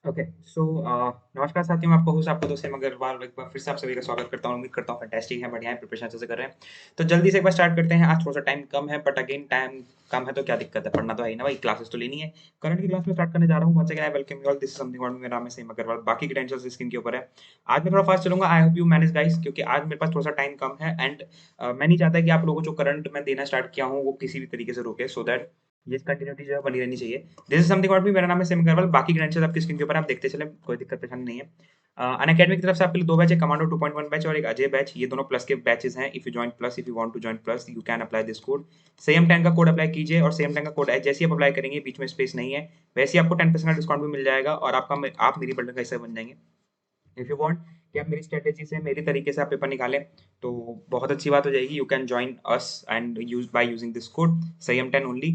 Okay so नमस्कार साथियों, मैं आपका होस्ट आपका दोस्त हेम अग्रवाल एक बार फिर से आप सभी का स्वागत करता हूँ। उम्मीद करता हूँ फैंटास्टिक है, बढ़िया है, प्रिपरेशन अच्छे से कर रहे हैं। तो जल्दी से एक बार स्टार्ट करते हैं। आज थोड़ा सा टाइम कम है, बट अगेन टाइम कम है तो क्या दिक्कत है, पढ़ना तो है ही ना भाई, क्लासेस तो लेनी है। करंट की क्लास में स्टार्ट करने जा रहा हूँ। Once again I welcome you all, this is something about me. मेरा नाम है हेम अग्रवाल, बाकी की टेंशन स्क्रीन के ऊपर है। आज मैं थोड़ा फास्ट चलूंगा, आई होप यू मैनेज गाइस, क्योंकि आज मेरे पास थोड़ा सा टाइम कम है। एंड मैं नहीं चाहता कि आप लोगों को जो करंट मैं देना स्टार्ट किया हूँ वो किसी भी तरीके से रोके, सो दैट ये कंटिन्यूटी जो है बनी रहनी चाहिए। This is something about me, मेरा नाम है सिम अग्रवाल। बाकी क्रेडेंशियल्स आपकी स्क्रीन के ऊपर आप देखते चले, कोई दिक्कत परेशानी नहीं है। अनअकैडमी की तरफ से आपके लिए दो बैच है, कमांडो 2.1 बैच और एक अजय बैच। ये दोनों प्लस के बैचेस हैं। If you join plus, if you want to join plus, you can apply this code. Same 10 का कोड अप्लाई कीजिए, और सेम 10 का कोड जैसे ही आप अप्लाई करेंगे, बीच में स्पेस नहीं है, वैसे ही आपको 10% का डिस्काउंट भी मिल जाएगा, और आप मेरी बल्डन का हिस्सा बन जाएंगे। इफ यू वांट कि आप मेरी स्ट्रेटेजी से, मेरी तरीके से आप पेपर निकालें, तो बहुत अच्छी बात हो जाएगी। You can join us and use by using this code संयम 10 ओनली।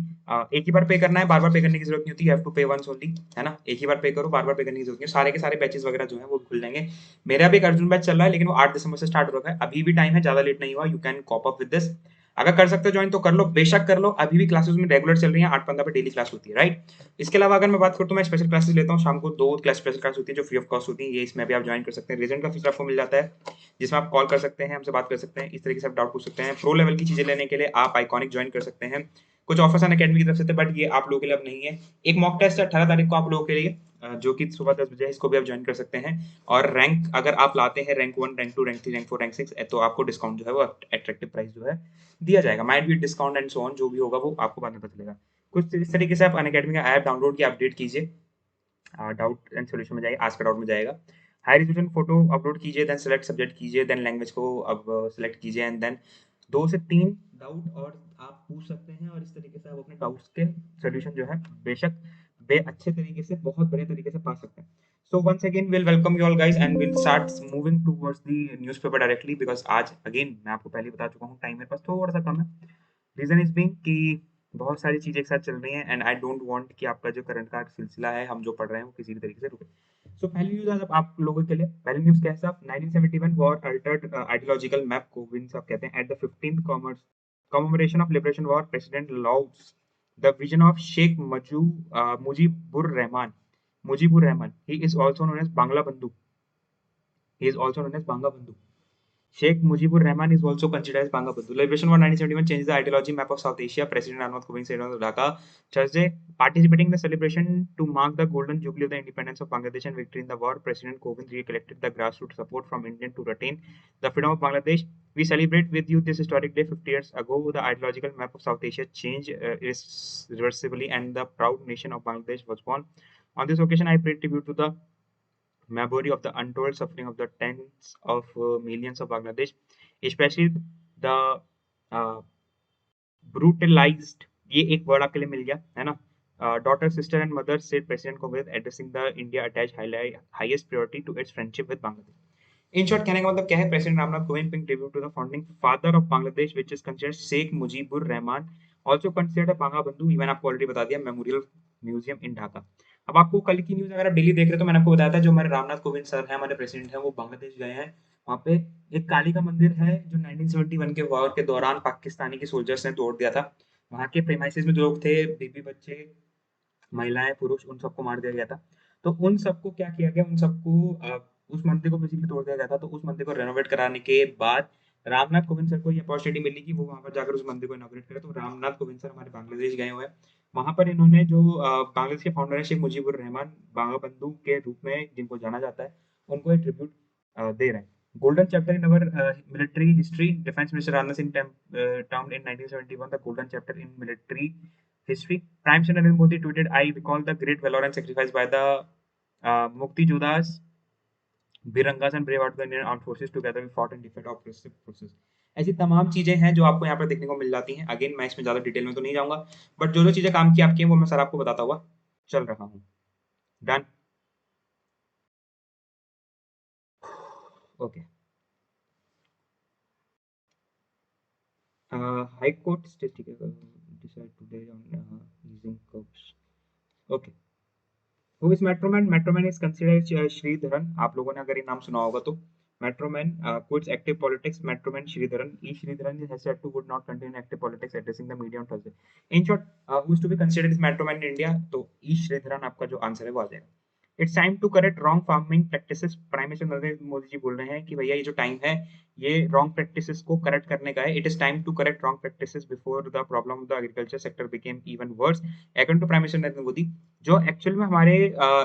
एक ही बार पे करना है, बार बार पे करने की जरूरत नहीं होती। यू हैव टू पे वंस ओनली, है ना। एक ही बार पे करो, बार बार पे करने की जरूरत नहीं है। सारे के सारे बैचेस वगैरह जो है वो खुल जाएंगे। मेरा भी एक अर्जुन बैच चल रहा है, लेकिन वो 8 दिसंबर से स्टार्ट हो रहा है। अभी भी टाइम है, ज्यादा लेट नहीं हुआ। You can cope up with this. अगर कर सकते हो ज्वाइन तो कर लो, बेशक कर लो। अभी भी क्लासेस में रेगुलर चल रही है, 8:15 पे डेली क्लास होती है, राइट। इसके अलावा अगर मैं बात करूँ तो मैं स्पेशल क्लासेस लेता हूँ। शाम को 2 क्लास स्पेशल क्लास होती है जो फ्री ऑफ कॉस्ट होती है। ये इसमें भी आप ज्वाइन कर सकते हैं। रीजन का फीचर आपको मिल जाता है, जिसमें आप कॉल कर सकते हैं, हमसे बात कर सकते हैं, इस तरीके से आप डाउट पूछ सकते हैं। प्रो लेवल की चीजें लेने के लिए आप आइकॉनिक ज्वाइन कर सकते हैं। कुछ ऑफर्स अनअकैडमी की तरफ से थे, बट ये आप लोगों के लिए अब नहीं है। एक मॉक टेस्ट है 18 तारीख को आप लोगों के लिए, जो कि सुबह 10 बजे है। इसको भी आप ज्वाइन कर सकते हैं। और रैंक अगर आप लाते हैं rank 1, rank 2, rank 3, rank 4, rank 6, तो आपको डिस्काउंट जो है वो अट्रैक्टिव प्राइस जो है दिया जाएगा। Might be discount and so on, जो भी होगा वो आपको बाद में पता चलेगा। कुछ इस तरीके से आप अनअकैडमी का ऐप डाउनलोड किया, अपडेट कीजिए। डाउट एंड सॉल्यूशन में जाइए, आस्क डाउट में जाएगा। हाई रेजोल्यूशन फोटो अपलोड कीजिए, देन सेलेक्ट सब्जेक्ट कीजिए, देन लैंग्वेज को अब सेलेक्ट कीजिए, एंड देन 2 से 3 डाउट और आप पूछ सकते हैं, और इस तरीके से आप अपने डाउट्स के सॉल्यूशन जो है बेशक बे अच्छे तरीके से, बहुत बढ़िया तरीके से पा सकते हैं। So once again we'll welcome you all guys and we'll start moving towards the newspaper directly, because आज again मैं आपको पहले बता चुका हूँ, टाइम मेरे पास थोड़ा सा कम है। रीजन इज बिंग कि बहुत सारी चीजें एक साथ चल रही हैं, एंड आई डोंट वांट कि आपका जो करंट का सिलसिला है, हम जो पढ़ रहे हैं, वो किसी भी तरीके से रुके। सो पहली न्यूज आज आप लोगों के लिए, पहली न्यूज कैसा, 1971 वॉर अल्टर्ड आइडियोलॉजिकल मैप कोविंस आप कहते हैं। At the 15th commemoration of liberation war, president lauded the vision of Sheikh Mujibur Rahman. He is also known as Bangla Bandhu. He is also known as Banga Bandhu. Sheikh Mujibur Rahman is also considered as Bangabandhu. Liberation War 1971 changed the ideology map of South Asia. President Ramnath Kovind said on the Dhaka Thursday, participating in the celebration to mark the golden jubilee of the independence of Bangladesh and victory in the war. President Kovind recollected the grassroots support from Indian to retain the freedom of Bangladesh. We celebrate with you this historic day. 50 years ago, the ideological map of South Asia changed irreversibly, and the proud nation of Bangladesh was born. On this occasion, I pay tribute to the memory of the untold suffering of the tens of millions of Bangladesh, especially the uh, brutalized, ये एक word आपके लिए मिल गया है ना, daughter, sister and mother, said President Kovind, addressing the India attached highest priority to its friendship with Bangladesh. In short कहने का मतलब क्या है, president Ramnath Kovind paying tribute to the founding father of Bangladesh which is considered Sheikh Mujibur Rahman, also considered a Bangabandhu. ये मैंने आपको already बता दिया, मेमोरियल म्यूजियम इन ढाका। अब आपको कल की न्यूज अगर आप डेली देख रहे हो तो मैंने आपको बताया था, जो हमारे रामनाथ कोविंद सर हैं, हमारे प्रेसिडेंट हैं, वो बांग्लादेश गए हैं। वहाँ पे एक काली का मंदिर है जो 1971 के वॉर के दौरान पाकिस्तानी के सोल्जर्स ने तोड़ दिया था। वहाँ के प्रेमाइसेस में जो लोग थे, बीबी बच्चे, महिलाएं, पुरुष, उन सबको मार दिया गया था। तो उन सबको क्या किया गया, उन सबको उस मंदिर को बेसिकली तोड़ दिया गया था। तो उस मंदिर को रेनोवेट कराने के बाद रामनाथ कोविंद सर को ये अपॉर्चुनिटी मिली कि वो वहां पर जाकर उस मंदिर को इनॉग्रेट करे। तो रामनाथ कोविंद सर हमारे बांग्लादेश गए हुए हैं। वहां पर इन्होंने जो बांग्लादेश के फाउंडर है शेख मुजीबुर रहमान, बांगा बंधु के रूप में जिनको जाना जाता है, उनको एक ट्रिब्यूट दे रहे हैं। Golden chapter in our military history, defence minister Rajnath Singh termed in 1971 the golden chapter in military history. Prime Minister Narendra Modi tweeted, I recall the great valor and sacrifice by the Mukti Jodas, Birangas and brave out of the Indian armed forces. Together we fought and defeated oppressive forces. ऐसी तमाम चीजें हैं जो आपको यहाँ पर देखने को मिल जाती हैं। अगेन मैं इसमें ज्यादा डिटेल में तो नहीं जाऊंगा, बट जो जो चीजें काम की आपकी हैं वो मैं सर आपको बताता हुआ चल रहा हूँ। Done. Okay. High court decide today on using curves. Okay. Who is Metro Man? Metro Man is considered Sreedharan. आप लोगों ने अगर ये नाम सुना होगा तो Metro Man quits active politics. Metroman Sridharan, E. Sridharan has said to would not continue active politics, addressing the media on Thursday. In short, who is to be considered as Metroman in India? तो E. Sridharan आपका जो answer है वो आ जाएगा। It's time to correct wrong farming practices. Prime minister Narendra Modi ji बोल रहे हैं कि भैया ये जो टाइम है ये रॉन्ग प्रैक्टिसेस को करेक्ट करने का है। It is time to correct wrong practices before the problem of the agriculture sector became even worse. According to prime minister Narendra Modi, जो एक्चुअल में हमारे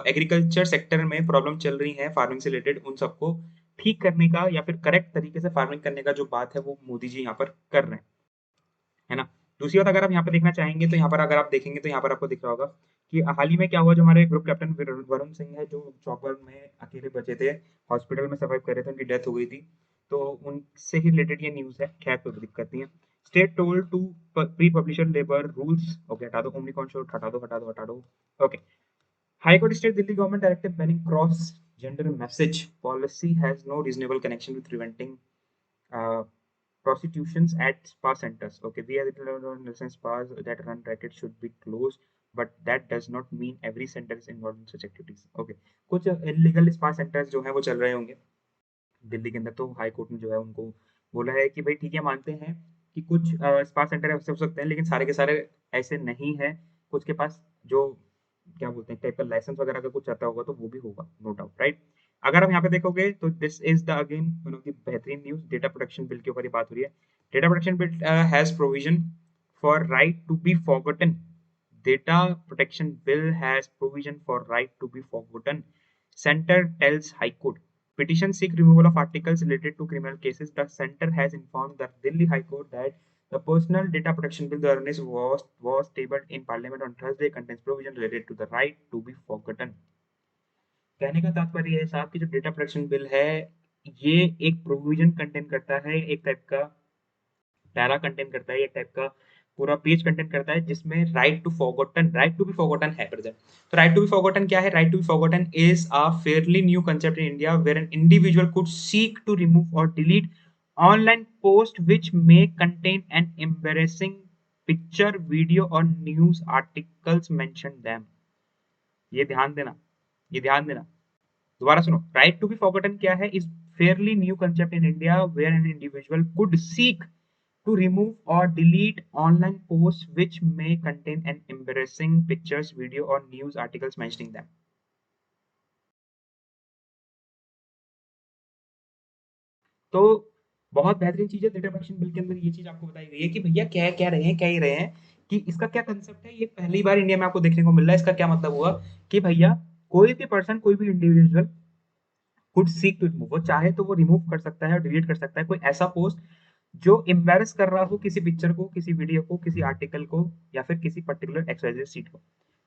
एग्रीकल्चर सेक्टर में प्रॉब्लम चल रही है फार्मिंग से रिलेटेड, उन सबको ठीक करने का या फिर करेक्ट तरीके से फार्मिंग करने का जो बात है वो मोदी जी यहाँ पर कर रहे हैं, है ना। दूसरी बात अगर आप यहाँ पे देखना चाहेंगे तो यहाँ पर अगर आप देखेंगे तो यहाँ पर आपको दिख रहा होगा कि हाल ही में क्या हुआ, जो हमारे ग्रुप कैप्टन वरुण सिंह है जो चौपर में अकेले बचे थे, हॉस्पिटल में सर्वाइव कर रहे थे, उनकी डेथ हो गई थी। तो उनसे ही रिलेटेड ये न्यूज है, खैर कोई दिक्कत नहीं है। State told to pre publisher labour rules, okay हटा दो, ओमनी कॉन्शोर हटा दो हटा दो हटा दो, okay. High court state Delhi government directive banning cross gender message policy has no reasonable connection with preventing prostitutions at spa centers. Okay, we as a spas that run racket should be closed, but that does not mean every center is involved in such activities. Okay, कुछ illegal spa centres जो हैं वो चल रहे होंगे दिल्ली के अंदर, तो हाई कोर्ट ने जो है उनको बोला है कि भाई ठीक है, मानते हैं कि कुछ स्पा सेंटर ऐसे हो सकते हैं, लेकिन सारे के सारे ऐसे नहीं है। कुछ के पास जो क्या बोलते हैं टाइप का लाइसेंस वगैरह का कुछ आता होगा तो वो भी होगा, नो डाउट, राइट। अगर आप यहाँ पे देखोगे तो this is the again one of the बेहतरीन न्यूज। डेटा प्रोटेक्शन बिल के ऊपर ये बात हो रही है। Data protection bill has provision for right to be forgotten. Data protection bill has provision for right to be forgotten. Center tells High Court. Petition seek removal of articles related to criminal cases. The center has informed the Delhi High Court that the Personal Data Protection Bill, the earliest was tabled in Parliament on Thursday, contains provision related to the right to be forgotten. कहने का तात्पर्य है साहब कि जो data protection bill है ये एक प्रोविजन कंटेन करता है, एक टाइप का पैरा कंटेन करता है, एक टाइप का पूरा पेज कंटेन करता है जिसमें राइट टू बी फॉरगॉटन है प्रेजेंट। तो राइट टू बी फॉरगॉटन क्या है? Right to be forgotten is a fairly new concept in India where an individual could seek to remove और delete online post which may contain an embarrassing picture, video और news articles mention them. ये ध्यान देना, ये ध्यान देना, दोबारा सुनो। राइट टू बी फॉरगॉटन क्या है? Is fairly new concept in India where an individual could seek to remove or delete online posts which may contain an embarrassing pictures, video or news articles mentioning them. तो बहुत बेहतरीन चीज है data protection bill के अंदर, ये चीज आपको बताई गई है कि भैया क्या कह रहे हैं, क्या ही रहे हैं कि इसका क्या कंसेप्ट है। ये पहली बार इंडिया में आपको देखने को मिल रहा है। इसका क्या मतलब हुआ कि भैया कोई भी पर्सन, कोई भी individual could seek to remove, वो चाहे तो वो रिमूव कर सकता है और डिलीट कर सकता है कोई ऐसा पोस्ट जो एम्बेरस कर रहा हो किसी पिक्चर को, किसी वीडियो को, किसी आर्टिकल को या फिर किसी पर्टिकुलर एक्सवाइजेड सीट को।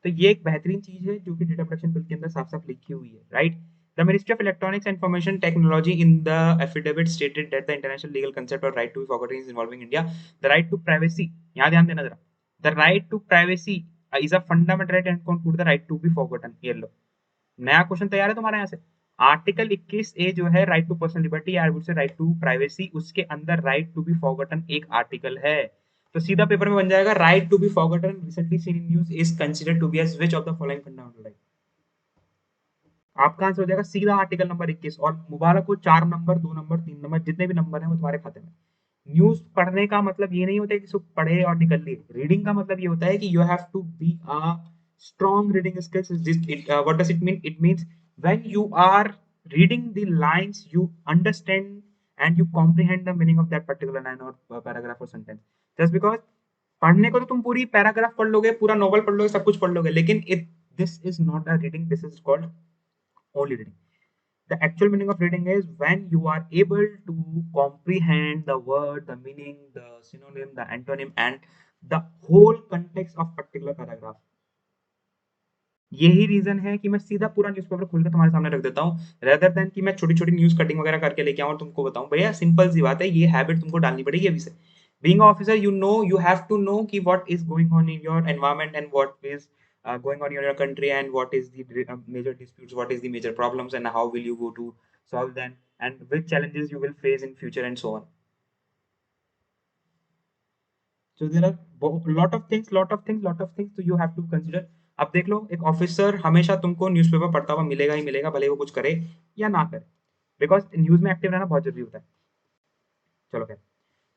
तो ये एक बेहतरीन चीज है जो कि डेटा प्रोटेक्शन बिल के अंदर साफ साफ लिखी हुई है, right. The ministry of electronics and information technology in the affidavit stated that the international legal concept और right to be forgotten is involving India. The right to privacy, यहाँ ध्यान देना जरा, the right to privacy is a fundamental right and conclude the right to be forgotten. ये लो, नया question तैयार है तुम्हारे यहाँ से। आर्टिकल 21 ए जो है राइट टू पर्सनल लिबर्टी या से राइट टू प्राइवेसी, उसके अंदर राइट टू बी फॉरगॉटन एक आर्टिकल है। तो सीधा पेपर में बन जाएगा right to be forgotten recently seen in news is considered to be as which of the following fundamental right. आपका आंसर हो जाएगा सीधा आर्टिकल नंबर 21। और मुबारक हो, 4 नंबर, 2 नंबर, 3 नंबर, जितने भी नंबर हैं वो तुम्हारे खाते में। न्यूज पढ़ने का मतलब ये नहीं होता है कि सिर्फ पढ़े और निकल लिए। रीडिंग का मतलब ये होता है कि you have to be a strong reading skills. What does it mean? It means when you are reading the lines, you understand and you comprehend the meaning of that particular line or paragraph or sentence. Just because पढ़ने को तो तुम पूरी paragraph पढ़ लोगे, पूरा novel पढ़ लोगे, सब कुछ पढ़ लोगे, लेकिन this is not a reading, this is called only reading. The actual meaning of reading is when you are able to comprehend the word, the meaning, the synonym, the antonym, and the whole context of particular paragraph. यही reason है कि मैं सीधा पूरा newspaper खोल के तुम्हारे सामने रख देता हूँ, रेदर देन कि मैं छोटी छोटी न्यूज कटिंग वगैरह करके लेके आऊँ और तुमको बताऊं। भैया सिंपल सी बात है, ये हैबिट तुमको डालनी पड़ेगी अभी से। Being officer, you know, you have to know कि what is going on in your environment and what is going on in your country and what is the major disputes, what is the major problems and how will you go to solve them and which challenges you will face in future and so on. So there are lot of things so you have to consider. अब देख लो, एक officer हमेशा तुमको newspaper पढ़ता हुआ मिलेगा ही मिलेगा, भले वो कुछ करे या ना करे, बिकॉज न्यूज में एक्टिव रहना बहुत जरूरी होता है। चलो खैर,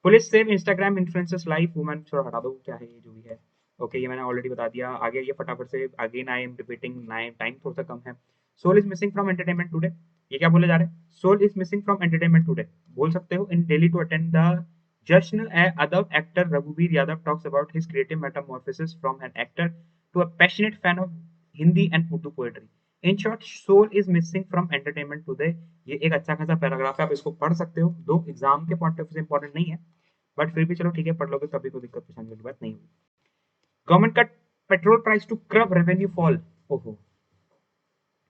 police save Instagram influencers life women, थोड़ा हटा दो, क्या है ये जो भी है। ओके, ये मैंने ऑलरेडी बता दिया। आगे ये फटाफट से again I am repeating, time थोड़ा सा कम है soul is missing from entertainment today, ये क्या बोले जा रहे हैं? Soul is missing from entertainment today बोल सकते हो। In Delhi to attend the Jashn, Adab actor Raghubir Yadav talks about his creative metamorphosis from an actor to a passionate fan of Hindi and Urdu poetry. In short, soul is missing from entertainment today. ये एक अच्छा खासा paragraph है, आप इसको पढ़ सकते हो, दो एग्जाम के पॉइंट ऑफ व्यू से इंपॉर्टेंट नहीं है, बट फिर भी चलो ठीक है, पढ़ लोगे तो अभी कोई दिक्कत परेशानी वाली बात नहीं होगी। Government cut petrol price to curb revenue fall. ओहो,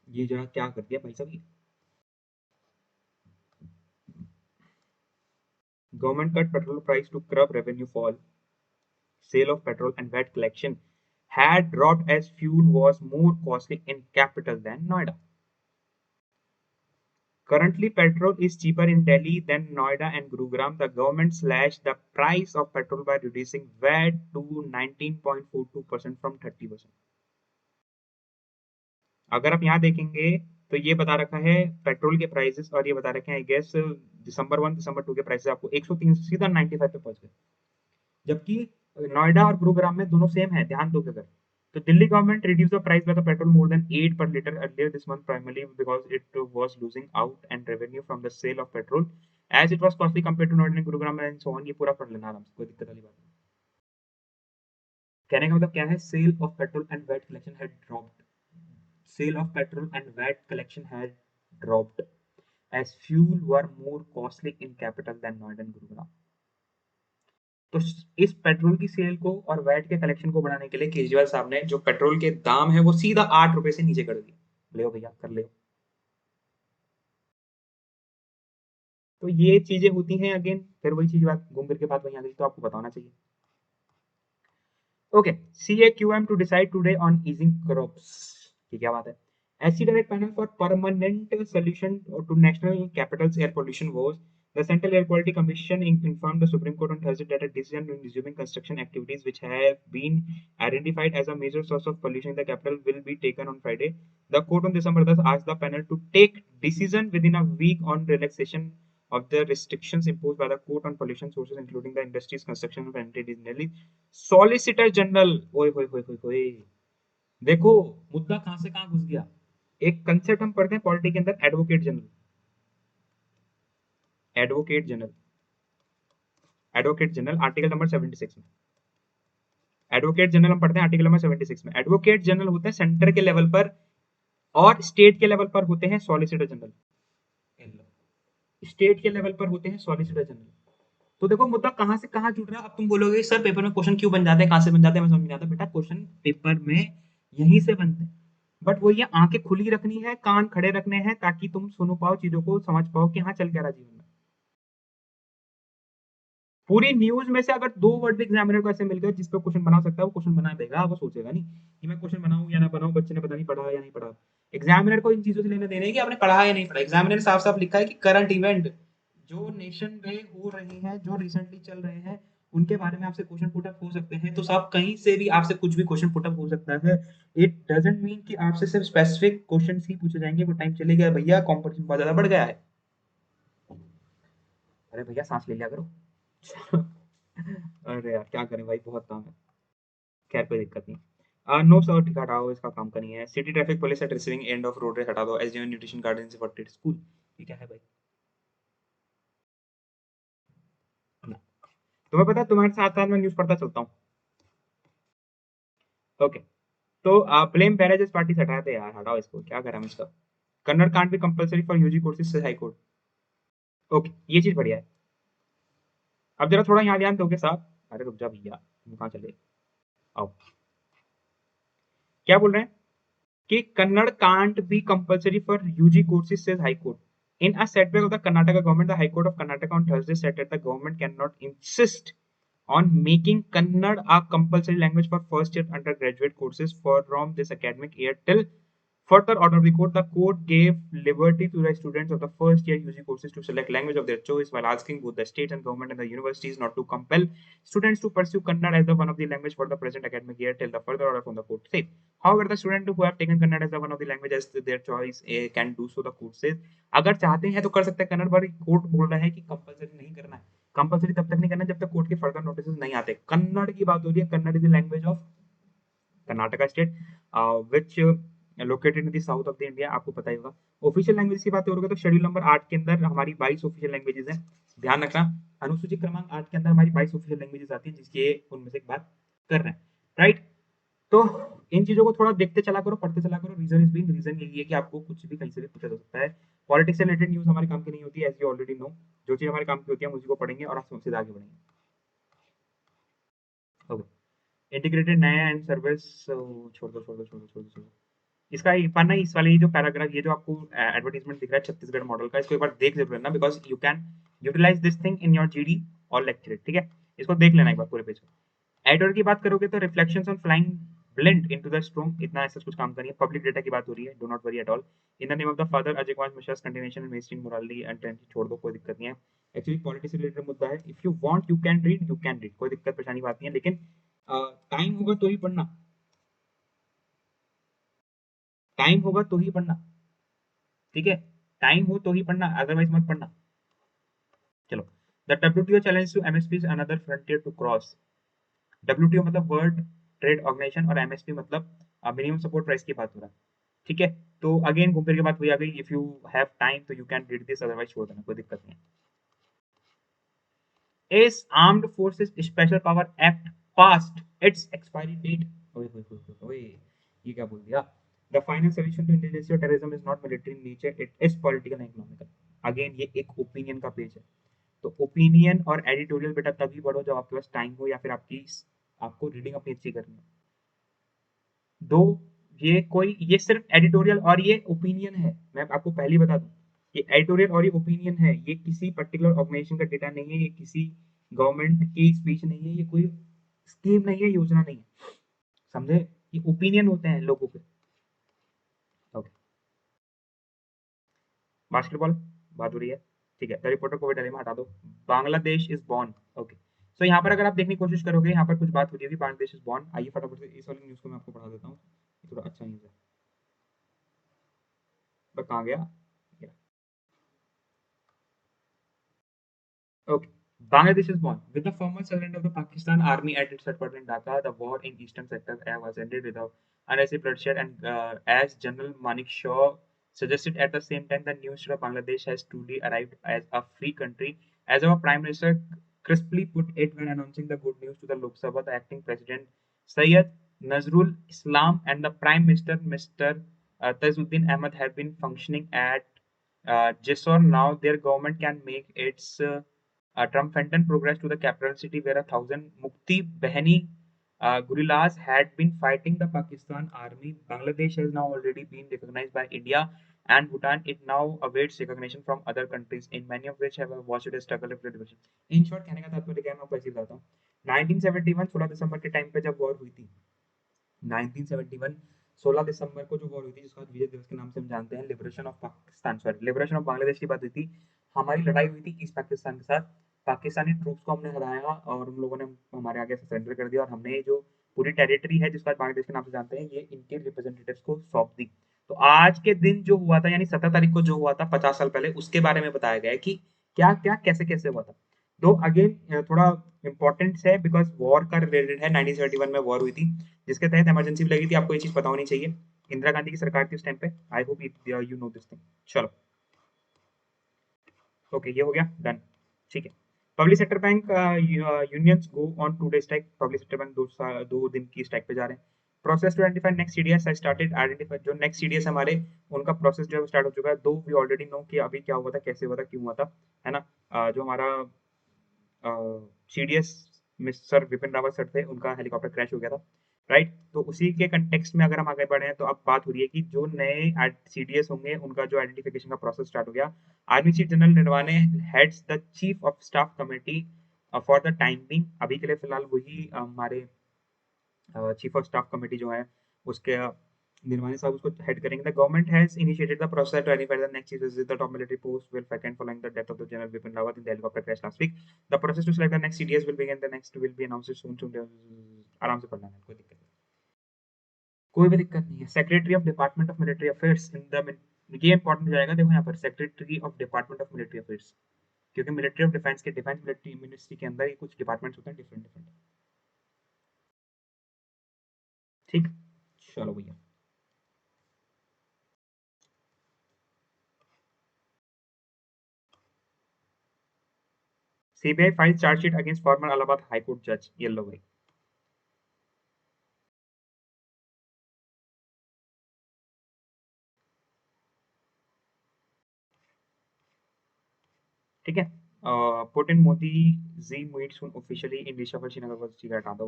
ये जरा क्या कर दिया भाई साहब। Government cut petrol price to curb revenue fall, sale of petrol and VAT collection had dropped as fuel was more costly in capital than Noida. Currently, petrol is cheaper in Delhi than Noida and Gurugram. The government slashed the price of petrol by reducing VAT to 19.42% from 30%. अगर आप यहाँ देखेंगे तो ये बता रखा है petrol के प्राइसेस, और ये बता रखे हैं आई गेस दिसंबर 1 दिसंबर 2 के प्राइसेस आपको 103 सीधा 95 पे पहुंच गए, जबकि नोएडा और गुरुग्राम में दोनों सेम है, ध्यान दो अगर। तो Delhi government reduced the price by the petrol more than 8 per liter earlier this month, primarily because it was losing out and revenue from the sale of petrol as it was costly compared to Noida and Gurugram and so on। ये पूरा पढ़ लेना आराम से, कोई दिक्कत वाली बात नहीं। कहने का मतलब क्या है? Sale of petrol and VAT collection had dropped, sale of petrol and VAT collection had dropped as fuel were more costly in capital than Noida and Gurugram। तो इस पेट्रोल की सेल को और वैट के कलेक्शन को बढ़ाने के लिए केजरीवाल साहब ने जो पेट्रोल के दाम है वो सीधा 8 रुपए से नीचे कर दिए। ले भैया कर ले। तो ये चीजें होती हैं, अगेन फिर वही चीज बात घूम फिर के बात वही आ गई, तो आपको बताना चाहिए। Okay, CAQM to decide today on easing crops, ये क्या बात है? SC direct panel for permanent solution to national capitals air pollution was the Central Air Quality Commission informed the Supreme Court on Thursday that a decision on resuming construction activities which have been identified as a major source of pollution in the capital will be taken on Friday. The court on December 10 asked the panel to take decision within a week on relaxation of the restrictions imposed by the court on pollution sources, including the industries, construction of entities. Nearly Solicitor General, ओए होए होए होए होए, देखो मुद्दा कहां से कहां घुस गया। एक कंसेप्ट हम पढ़ते हैं पॉलिटी के अंदर, advocate general, advocate general, advocate general article number 76 में, एडवोकेट जनरल हम पढ़ते हैं आर्टिकल नंबर 76 में। एडवोकेट जनरल होते हैं सेंटर के लेवल पर, और स्टेट के लेवल पर होते हैं सॉलिसिटर जनरल, स्टेट के लेवल पर होते हैं सॉलिसिटर जनरल। तो देखो मुद्दा कहां से कहां जुड़ रहा है। अब तुम बोलोगे सर पेपर में क्वेश्चन क्यों बन जाते हैं, कहां से बन जाते हैं, मैं समझ नहीं आता। बेटा क्वेश्चन पेपर में यहीं से बनते हैं, बट वो ये आंखें खुली रखनी है, कान खड़े रखने हैं, ताकि तुम सुन पाओ, चीजों को समझ पाओ कि हाँ चल क्या रहा जीवन में। पूरी न्यूज में से अगर 2 वर्ड एग्जामिनर को ऐसे मिल गए जिस पे क्वेश्चन बना सकता है, वो क्वेश्चन बना देगा, वो सोचेगा नहीं कि मैं क्वेश्चन बनाऊं या ना बनाऊं, बच्चे ने पता नहीं पढ़ा या नहीं पढ़ा। एग्जामिनर को इन चीजों से लेना देना है कि आपने पढ़ा या नहीं पढ़ा। एग्जामिनर साफ साफ लिखा है कि करंट इवेंट जो नेशन में हो रहे हैं, जो रिसेंटली चल रहे हैं, उनके बारे में आपसे क्वेश्चन पुट अप हो सकते हैं। तो साहब कहीं से भी आपसे कुछ भी क्वेश्चन पुट अप हो सकता है। इट डजंट मीन कि आपसे सिर्फ स्पेसिफिक क्वेश्चन ही पूछे जाएंगे। वो टाइम चले गया भैया, कॉम्पिटिशन बहुत ज्यादा बढ़ गया है। अरे भैया सांस ले लिया करो। अरे यार क्या करें भाई, बहुत काम है। खैर कोई दिक्कत नहीं। नो सर ठीक हटाओ, इसका काम का नहीं है। City traffic police at receiving end of road rage हटा दो, एसडीएम न्यूट्रिशन गार्डन से फॉरटेड स्कूल। ये क्या है भाई? ना। तुम्हें पता है तुम्हारे साथ साथ मैं न्यूज पढ़ता चलता हूँ। ओके, तो ब्लेम बैरेजेस पार्टी से हटाते यार, हटाओ इसको, क्या करें हम इसका। Kannada can't be compulsory for UG courses से हाई कोर्ट। ओके, ये चीज बढ़िया है। अब जरा थोड़ा यहाँ ध्यान दोगे साहब। अरे रुक जा भैया, तुम कहाँ चले? आओ, क्या बोल रहे हैं कि Kannada can't be compulsory for UG courses से high court. In a setback of the Karnataka government, the High Court of Karnataka on Thursday said that the government cannot insist on making Kannada a compulsory language for first year undergraduate courses from this academic year till further order of the court gave liberty to the students of the first year UG courses to select language of their choice while asking both the state and government and the universities not to compel students to pursue Kannada as the one of the language for the present academic year till the further order from the court said. However, the students who have taken Kannada as the one of the language as their choice can do so, the court says। अगर चाहते हैं तो कर सकते हैं कन्नड़, पर court बोल रहा है कि कंपलसरी नहीं करना है। कंपलसरी तब तक नहीं करना जब तक कोर्ट के फर्दर नोटिस नहीं आते। कन्नड़ की बात हो रही है, Kannada is the language of Karnataka state, which located in the south of the India, आपको पता ही होगा। ऑफिशियल लैंग्वेज की बात करोगे तो शेड्यूल नंबर 8 के अंदर हमारी 22 ऑफिशियल लैंग्वेजेस हैं। ध्यान रखना, अनुसूची क्रमांक 8 के अंदर हमारी 22 ऑफिशियल लैंग्वेजेस आती हैं, जिसकी उनमें से एक बात कर रहे हैं, राइट। तो इन चीजों को थोड़ा देखते चला करो, पढ़ते चला करो। रीजन यही है कि आपको कुछ भी कहीं से भी पूछा जा सकता है। पॉलिटिक्स से रिलेटेड न्यूज हमारे काम की नहीं होती है, एज यू ऑलरेडी नो। जो चीज हमारे काम की होती है हम उसी को पढ़ेंगे और हम सीधा आगे बढ़ेंगे। ओके, इंटीग्रेटेड नया एंड सर्विस, छोड़ दो। इसका एक बार ना, इस वाले ये जो पैराग्राफ, ये जो आपको एडवर्टीजमेंट दिख रहा है छत्तीसगढ़ मॉडल का, इसको एक बार देख जरूर लेना, because you can utilize this thing in your GD और लेक्चर, ठीक है। इसको देख लेना एक बार पूरे पेज को। एडिटर की बात करोगे तो reflections on flying blend into the storm, इतना ऐसा कुछ काम करिए। पब्लिक डेटा की बात हो रही है, do not worry at all. In the name of the father Ajay Kumar Mishra's continuation and mainstream morality and tension, छोड़ दो, कोई दिक्कत नहीं है। एक्चुअली पॉलिटिक्स से रिलेटेड मुद्दा है। If you want you can read, कोई दिक्कत परेशानी बात नहीं है, लेकिन टाइम होगा तो ही पढ़ना, टाइम होगा तो ही पढ़ना, ठीक है। टाइम हो तो ही पढ़ना, अदरवाइज मत पढ़ना। चलो, the WTO challenge to MSP is another frontier to cross. WTO मतलब वर्ल्ड ट्रेड ऑर्गेनाइजेशन, और एमएसपी मतलब मिनिमम सपोर्ट प्राइस की बात हो रहा है, ठीक है। तो अगेन घूम फिर के बात वही आ गई, इफ यू हैव टाइम तो you can read this, otherwise छोड़ देना, कोई दिक्कत नहीं है। इस armed forces special power act past its expiry date. ओए ओए ओए ओए, ये क्या बोल दिया। The final solution to intelligence और terrorism is not military in nature, it is political and economical. Again ये एक ओपिनियन का पेज है, तो ओपिनियन और एडिटोरियल बेटा तभी पढ़ो जब आपके पास टाइम हो, या फिर आपको रीडिंग अपनी अच्छी करनी है। दो, ये सिर्फ एडिटोरियल और ये ओपिनियन है, मैं आपको पहले ही बता दूं। ये एडिटोरियल और ये ओपिनियन है, ये किसी पर्टिकुलर ऑर्गेनाइजेशन का डेटा नहीं है, ये किसी गवर्नमेंट की स्पीच नहीं है, ये कोई स्कीम नहीं है, योजना नहीं है, समझे। ये ओपिनियन होते हैं लोगों के। ओके, बास्केटबॉल बात हो रही है, ठीक है। द रिपोर्टर कोविड में हटा दो। Bangladesh is born, okay. So यहाँ पर अगर आप देखने की कोशिश करोगे, यहाँ पर कुछ बात हो रही होगी, बांग्लादेश इज बॉर्न। आइए फटाफट से इस वाली न्यूज को मैं आपको पढ़ा देता हूँ, थोड़ा अच्छा न्यूज है। बट कहाँ गया। Okay. Bangladesh is born. With the formal surrender of the Pakistan army at its headquarters in Dhaka, the war in eastern sector was ended without unnecessary bloodshed. And as General Manik Shaw suggested at the same time, the new state of Bangladesh has truly arrived as a free country. As our Prime Minister crisply put it when announcing the good news to the Lok Sabha, the acting President Syed Nazrul Islam and the Prime Minister Mr. Tajuddin Ahmed have been functioning at Jessore. Now their government can make its triumphant progress to the capital city, where 1,000 Mukti Bahini guerrillas had been fighting the Pakistan army. Bangladesh has now already been recognized by India and Bhutan. It now awaits recognition from other countries, in many of which have watched it struggle with division. In short, कहने का तात्पर्य क्या है, मैं आपको ऐसे ही बताता हूँ। 1971 16 दिसंबर के टाइम पे जब वॉर हुई थी, 1971 16 दिसंबर को जो वॉर हुई थी, जिसको आज विजय दिवस के नाम से हम जानते हैं, liberation of Pakistan, sorry liberation of Bangladesh की बात हुई थी। हमारी लड़ाई हुई थी ईस्ट पाकिस्तान के साथ। पाकिस्तानी ट्रूप्स को हमने हराया और उन लोगों ने हमारे आगे सरेंडर कर दिया, और हमने जो पूरी टेरिटरी है जिसको आज बांग्लादेश के नाम से जानते हैं, ये इनके रिप्रेजेंटेटिव्स को सौंप दी। तो आज के दिन जो हुआ था, यानी 17 तारीख को जो हुआ था 50 साल पहले, उसके बारे में बताया गया है कि क्या क्या कैसे कैसे हुआ था। तो अगेन थोड़ा इंपॉर्टेंट है, बिकॉज वॉर का रिलेटेड है। 1971 में वॉर हुई थी, जिसके तहत इमरजेंसी भी लगी थी। आपको ये चीज पता होनी चाहिए, इंदिरा गांधी की सरकार थी उस टाइम पे। I hope you know this thing. चलो, ओके, ये हो गया डन, ठीक है। Public sector bank unions go on 2 day strike. Public sector bank 2 दिन की स्ट्राइक पे जा रहे हैं। Process to identify next CDS has started. Identify जो नेक्स्ट सीडीएस हमारे, उनका प्रोसेस जो है स्टार्ट हो चुका है। दो वी ऑलरेडी नो कि अभी क्या हुआ था, कैसे हुआ था, क्यों हुआ था, है ना। जो हमारा CDS mister Vipin Rawat sir थे, उनका हेलीकॉप्टर क्रैश हो गया था, राइट। तो उसी के कंटेक्स्ट में अगर हम आगे बढ़े हैं, तो अब बात हो रही है कि जो नए सीडीएस होंगे, उनका जो आइडेंटिफिकेशन का प्रोसेस स्टार्ट हो गया। Army chief general Naravane heads the chief of staff committee for the time being. अभी के लिए फिलहाल वही हमारे चीफ ऑफ स्टाफ कमेटी जो है, उसके निर्माणी साहब उसको हेड करेंगे। The government has initiated the process to identify the next chief the top military post will vacant following the death of the general Bipin Rawat in the helicopter crash last week. The process to select the next CDS will begin the next will be announced soon soon. आराम से पढ़ना है, कोई दिक्कत नहीं, कोई भी दिक्कत नहीं है। Secretary of department of military affairs in the, ये इंपॉर्टेंट हो जाएगा, देखो यहाँ पर secretary of department of military affairs, क्योंकि मिलिट्री ऑफ डिफेंस के डिफेंस मिलिट्री मिनिस्ट्री के अंदर ही कुछ डिपार्टमेंट्स होते हैं डिफरेंट डिफरेंट, ठीक। चलो भैया, CBI file chargesheet against farmer Allahabad high court जज। ये लो भाई, ठीक है। Putin Modi ji meet soon officially इन ऋषभ श्रीनगर को हटा दो।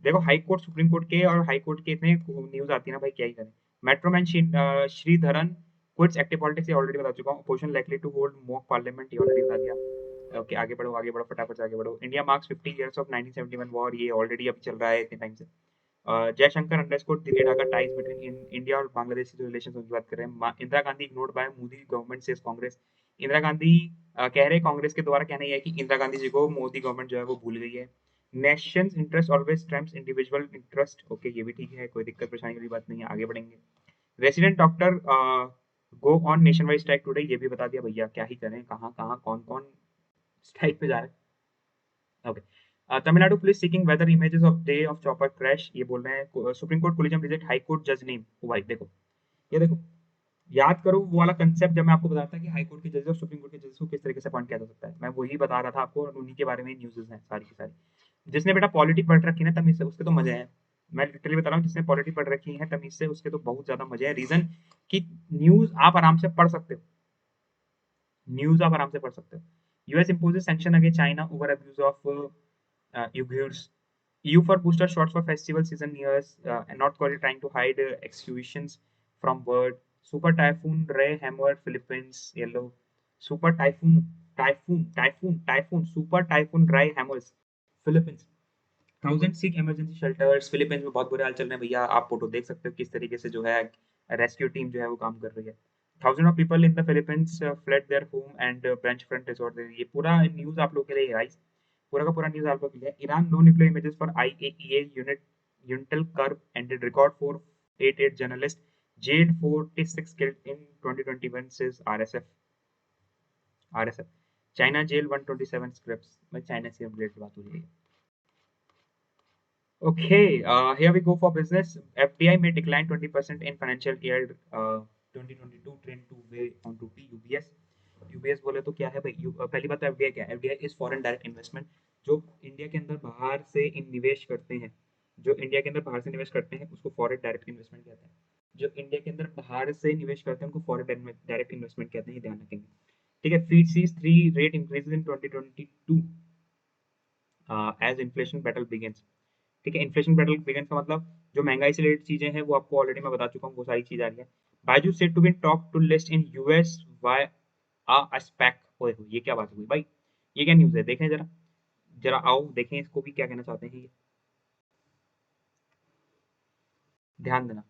देखो हाई कोर्ट सुप्रीम कोर्ट के और हाई कोर्ट के इतने न्यूज आती है ना भाई, क्या ही करें। Metroman Sreedharan quits active politics, ये ऑलरेडी बता चुका हूँ। Opposition likely to hold mock parliament, ये ऑलरेडी बता दिया। ओके, आगे बढ़ो फटाफट से आगे बढ़ो। India marks 50 years of 1971 war, ये ऑलरेडी अभी चल रहा है इतने टाइम से। Jaishankar underscore Delhi Dhaka ties between India और बांग्लादेश की रिलेशन की बात कर रहे हैं। Indira Gandhi ignored by Modi government says Congress. Indira Gandhi कह रहे कांग्रेस के द्वारा कहना यह है कि इंदिरा गांधी जी को मोदी गवर्नमेंट जो है वो भूल गई है। Nations interest always Trump's individual interest, okay ये भी ठीक है, कोई दिक्कत परेशानी वाली बात नहीं है, आगे बढ़ेंगे। Resident doctor go on nation wide strike today, ये भी बता दिया भैया, क्या ही करें, कहाँ कहाँ कौन कौन स्ट्राइक पे जा रहे हैं। Okay, Tamil Nadu police seeking weather images of day of chopper crash, ये बोल रहे हैं supreme court collegium reject high court जज नेम। ओ भाई देखो, ये देखो, याद करो वो वाला कंसेप्ट जब मैं आपको बताया था कि हाई कोर्ट के जजेस और सुप्रीम कोर्ट के जजेस को किस तरीके से अपॉइंट किया जा सकता है, मैं वही बता रहा था आपको, और उन्हीं के बारे में न्यूज़ हैं सारी की सारी। जिसने बेटा पॉलिटिक पढ़ रखी है ना तमीज से, उसके तो मजे हैं। मैं लिटरली बता रहा हूँ, जिसने पॉलिटिक पढ़ रखी है तमीज से, उसके तो बहुत ज्यादा मजे हैं। रीजन कि न्यूज आप आराम से पढ़ सकते हो, न्यूज आप आराम से पढ़ सकते हो। US imposes sanction against China over abuse of Uyghurs. EU for booster shots for festival season nears, and North Korea trying to hide executions from bird. Super typhoon Ray hammered Philippines. Yellow. Super typhoon. Super typhoon Ray hammers Philippines. 1000 Sikh emergency shelters Philippines में, बहुत बुरे हाल चल रहे हैं भैया। आप photo देख सकते हो किस तरीके से जो है रेस्क्यू टीम जो है वो काम कर रही है। Thousand of people in the Philippines flood their home and bench front resort. ये पूरा न्यूज आप लोग के लिए गाइस, पूरा का पूरा न्यूज आप लोग के लिए। Iran no nuclear images for IAEA unit until curb ended record for 88 journalist jailed 46 killed in 2021 says RSF. China jail 127 scripts. मैं चाइना से रिलेटेड बात हो रही है। Okay, here we go for business. FDI may decline 20% in financial year 2022, trend to way on to UBS. UBS बोले तो क्या है भाई? पहली बात तो FDI क्या है? FDI is foreign direct investment, जो इंडिया के अंदर बाहर से निवेश करते हैं, जो इंडिया के अंदर बाहर से निवेश करते हैं उसको फॉरेन डायरेक्ट इन्वेस्टमेंट कहते हैं। जो इंडिया के अंदर बाहर से निवेश करते हैं उनको फॉरेन डायरेक्ट इन्वेस्टमेंट कहते हैं, ध्यान रखेंगे। ठीक है, Fed sees 3 rate increases in 2022 as inflation battle begins. ठीक है, इन्फ्लेशन बैटल बिगिन का मतलब जो महंगाई से रिलेटेड चीजें हैं वो आपको ऑलरेडी मैं बता चुका हूँ, वो सारी चीज आ रही है। Byju said to be top to list in US by a SPAC. ओए हो, ये क्या बात हुई भाई, ये क्या न्यूज़ है? देखें जरा, जरा आओ देखें इसको भी, क्या कहना चाहते हैं ये, ध्यान देना।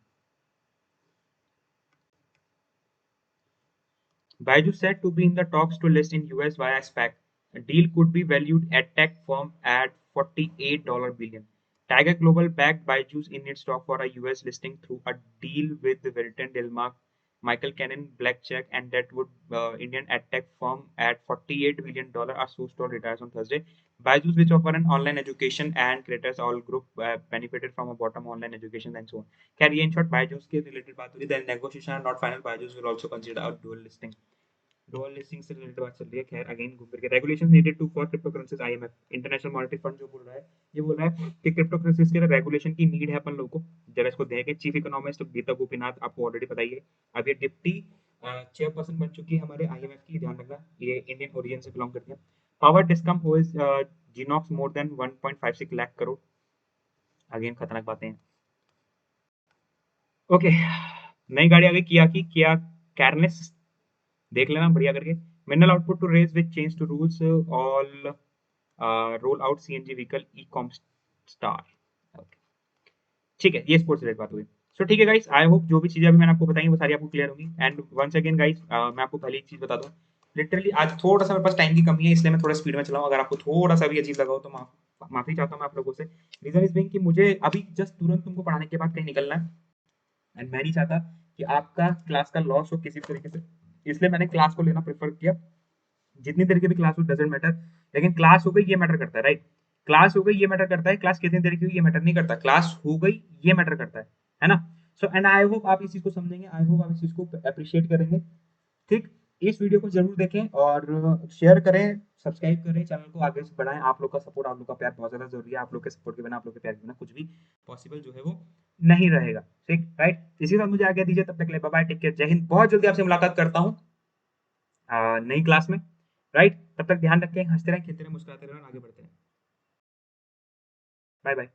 Baidu said to be in the talks to list in US via SPAC. A deal could be valued at tech firm at $48 billion. Tiger Global backed Baiju's in its stock for a US listing through a deal with the Wilton Delmark, Michael Cannon, Blackjack, and that would Indian ad tech firm at $48 billion. A source told retires on Thursday. Baiju's, which offer an online education and creators all group benefited from a bottom online education and so on. खैर ये in short Byju's के related बात हो रही है। Then negotiation are not final, Byju's will also consider a dual listing. Dual listing से related बात चल रही है। खैर अगेन घूम फिर के regulations needed to for crypto currencies. IMF international monetary fund जो बोल रहा है, ये बोल रहा है कि क्रिप्टो करेंसीज के रेगुलेशन की नीड है अपन लोगों को। जरा इसको देखें। चीफ इकोनॉमिस्ट गीता गोपीनाथ, आपको ऑलरेडी पता ही है, अब ये डिप्टी चेयरपर्सन बन चुकी है हमारे आईएमएफ की, ध्यान रखना, ये इंडियन ओरिजिन से बिलोंग करती है। Power discom owes gencos more than 1.56 lakh crore. Again खतरनाक बातें हैं। ओके, नई गाड़ी आ गई किया की, किया कैरनेस, देख लेना बढ़िया करके। Mineral output to rise with change to rules all roll out CNG vehicle e com star. ठीक है, ये स्पोर्ट्स रिलेटेड बात हुई। सो ठीक है गाइस, आई होप जो भी चीजें अभी मैंने आपको बताई वो सारी आपको क्लियर होंगी। एंड वंस अगेन गाइस, मैं आपको पहले एक चीज बता दूं, लिटरली आज थोड़ा सा मेरे पास टाइम की कमी है, इसलिए मैं थोड़ा स्पीड में चलाऊं। अगर आपको थोड़ा सा भी अजीब लगा हो तो माफी चाहता हूं मैं आप लोगों से। रीजन इज बीइंग कि मुझे अभी जस्ट तुरंत तुमको पढ़ाने के बाद कहीं निकलना है, एंड मैं नहीं चाहता कि आपका क्लास का लॉस हो किसी भी तरीके से, इसलिए मैंने क्लास को लेना प्रेफर किया। जितनी देर की भी क्लास हो डजेंट मैटर, लेकिन क्लास हो गई ये मैटर करता है, राइट? क्लास हो गई ये मैटर करता है, क्लास कितनी देर की हुई ये मैटर नहीं करता, क्लास हो गई ये मैटर करता है ना? सो एंड आई होप आप इस चीज को समझेंगे, आई होप आप इस चीज को अप्रिशिएट करेंगे। ठीक, इस वीडियो को जरूर देखें और शेयर करें, सब्सक्राइब करें, चैनल को आगे से बढ़ाएं। आप लोग का सपोर्ट, आप लोग का प्यार बहुत ज़्यादा ज़रूरी है। आप लोग के सपोर्ट के बिना, आप लोग के प्यार के बिना कुछ भी पॉसिबल जो है वो नहीं रहेगा। ठीक, राइट। इसी के साथ मुझे आज्ञा दीजिए, तब तक के लिए बाय बाय, टेक केयर, जय हिंद। बहुत जल्दी आपसे मुलाकात करता हूँ नई क्लास में, राइट। तब तक ध्यान रखें, हंसते रहें, खेलते रहें, मुस्कुराते रहें और आगे बढ़ते रहें। Bye bye.